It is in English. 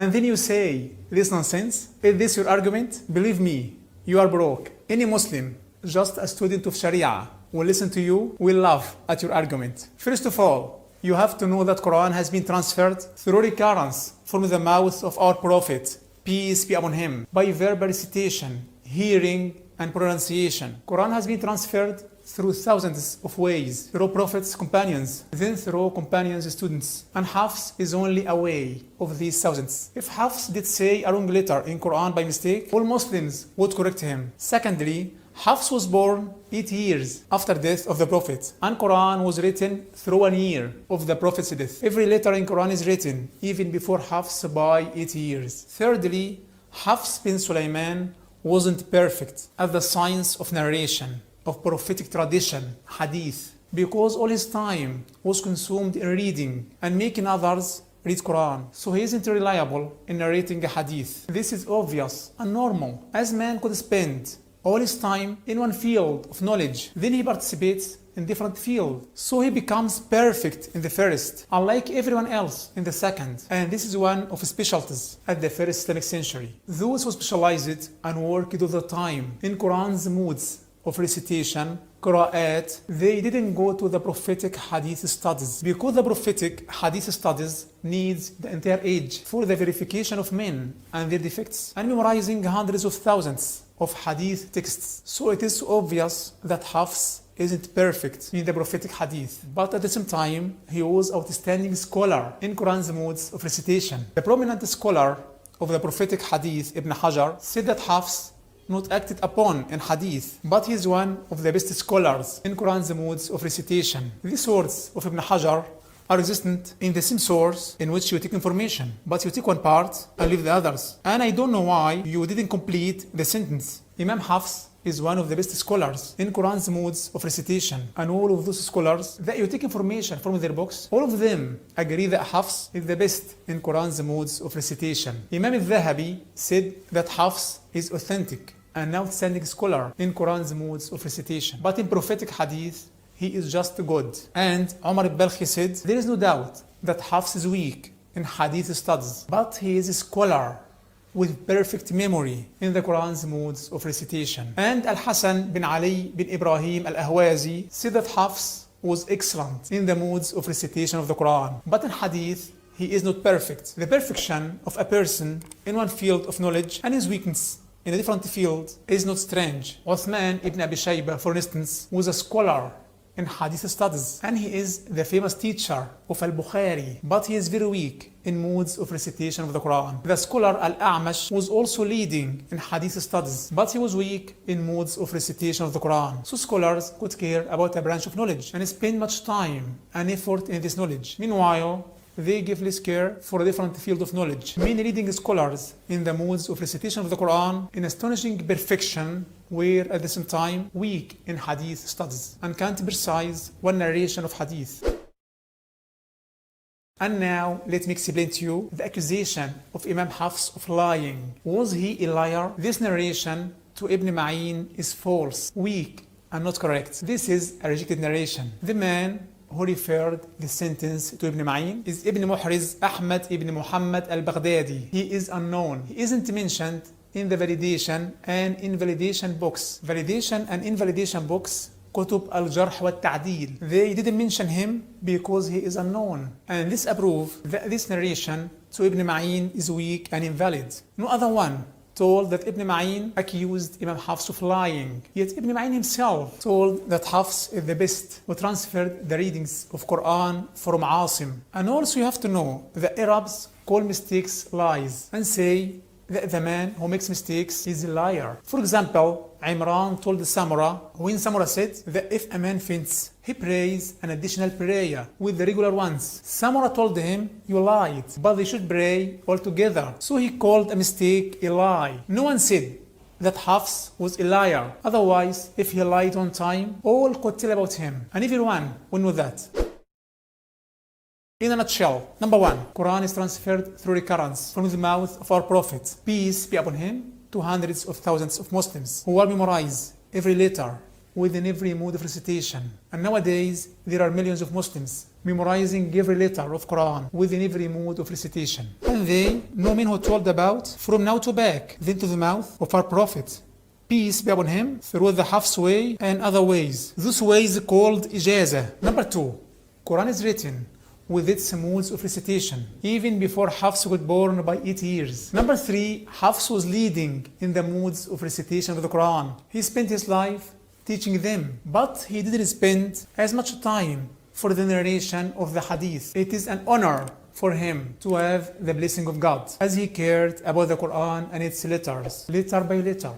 And then you say, this nonsense? Is this your argument? Believe me, you are broke. Any Muslim, just a student of Sharia, will listen to you, will laugh at your argument. First of all, you have to know that Quran has been transferred through recurrence from the mouth of our Prophet, peace be upon him, by verbal recitation, hearing, and pronunciation. Quran has been transferred through thousands of ways, through Prophet's companions, then through companions' students. And Hafs is only a way of these thousands. If Hafs did say a wrong letter in Quran by mistake, all Muslims would correct him. Secondly, Hafs was born 8 years after death of the Prophet, and Quran was written through 1 year of the Prophet's death. Every letter in Quran is written even before Hafs by 8 years. Thirdly, Hafs bin Sulaiman wasn't perfect at the science of narration, of prophetic tradition, hadith, because all his time was consumed in reading and making others read Quran. So he isn't reliable in narrating a hadith. This is obvious and normal, as man could spend all his time in one field of knowledge, then he participates in different fields. So he becomes perfect in the first, unlike everyone else in the second. And this is one of his specialties at the first Islamic century. Those who specialized and worked all the time in Quran's moods of recitation, qira'at, they didn't go to the prophetic hadith studies, because the prophetic hadith studies needs the entire age for the verification of men and their defects, and memorizing hundreds of thousands of hadith texts. So it is obvious that Hafs isn't perfect in the prophetic hadith, but at the same time, he was an outstanding scholar in Quran's modes of recitation. The prominent scholar of the prophetic hadith, Ibn Hajar, said that Hafs not acted upon in hadith, but he is one of the best scholars in Quran's modes of recitation. These words of Ibn Hajar are existent in the same source in which you take information, but you take one part and leave the others. And I don't know why you didn't complete the sentence. Imam Hafs is one of the best scholars in Quran's modes of recitation, and all of those scholars that you take information from their books, all of them agree that Hafs is the best in Quran's modes of recitation. Imam al-Dhahabi said that Hafs is authentic and outstanding scholar in Quran's modes of recitation, but in prophetic hadith he is just good. And Umar al-Balkhi said, there is no doubt that Hafs is weak in hadith studies, but he is a scholar with perfect memory in the Quran's modes of recitation. And Al-Hasan bin Ali bin Ibrahim al-Ahwazi said that Hafs was excellent in the modes of recitation of the Quran, but in hadith he is not perfect. The perfection of a person in one field of knowledge and his weakness in a different field is not strange. Uthman ibn Abi Shayba, for instance, was a scholar in hadith studies, and he is the famous teacher of Al-Bukhari, but he is very weak in modes of recitation of the Quran. The scholar Al-A'mash was also leading in hadith studies, but he was weak in modes of recitation of the Quran. So scholars could care about a branch of knowledge and spend much time and effort in this knowledge. Meanwhile, they give less care for a different field of knowledge. Many leading scholars in the modes of recitation of the Quran in astonishing perfection were at the same time weak in hadith studies and can't precise one narration of hadith. And now let me explain to you the accusation of Imam Hafs of lying. Was he a liar? This narration to Ibn Ma'in is false, weak, and not correct. This is a rejected narration. The man who referred the sentence to Ibn Ma'in is Ibn Muhriz Ahmad ibn Muhammad al-Baghdadi. He is unknown. He isn't mentioned in the validation and invalidation books. Validation and invalidation books, Kutub al-Jarh wa al-Ta'dil. They didn't mention him because he is unknown. And this approves that this narration to Ibn Ma'in is weak and invalid. No other one told that Ibn Ma'in accused Imam Hafs of lying. Yet Ibn Ma'in himself told that Hafs is the best who transferred the readings of Quran from Asim. And also you have to know that Arabs call mistakes lies and say that the man who makes mistakes is a liar. For example, Imran told Samura, when Samura said that if a man faints, he prays an additional prayer with the regular ones. Samura told him, you lied, but they should pray all together. So he called a mistake a lie. No one said that Hafs was a liar. Otherwise, if he lied on time, all could tell about him, and everyone will know that. In a nutshell, number one, Quran is transferred through recurrence from the mouth of our Prophet, peace be upon him, to hundreds of thousands of Muslims who will memorize every letter within every mode of recitation. And nowadays, there are millions of Muslims memorizing every letter of Quran within every mode of recitation. Weren't they no men who told about from now to back, then to the mouth of our prophet, peace be upon him, through the Hafs way and other ways? Those ways called ijaza. Number 2, Quran is written with its modes of recitation, even before Hafs got born by 8 years. Number 3, Hafs was leading in the modes of recitation of the Quran. He spent his life teaching them, but he didn't spend as much time for the narration of the hadith. It is an honor for him to have the blessing of God, as he cared about the Quran and its letters, letter by letter.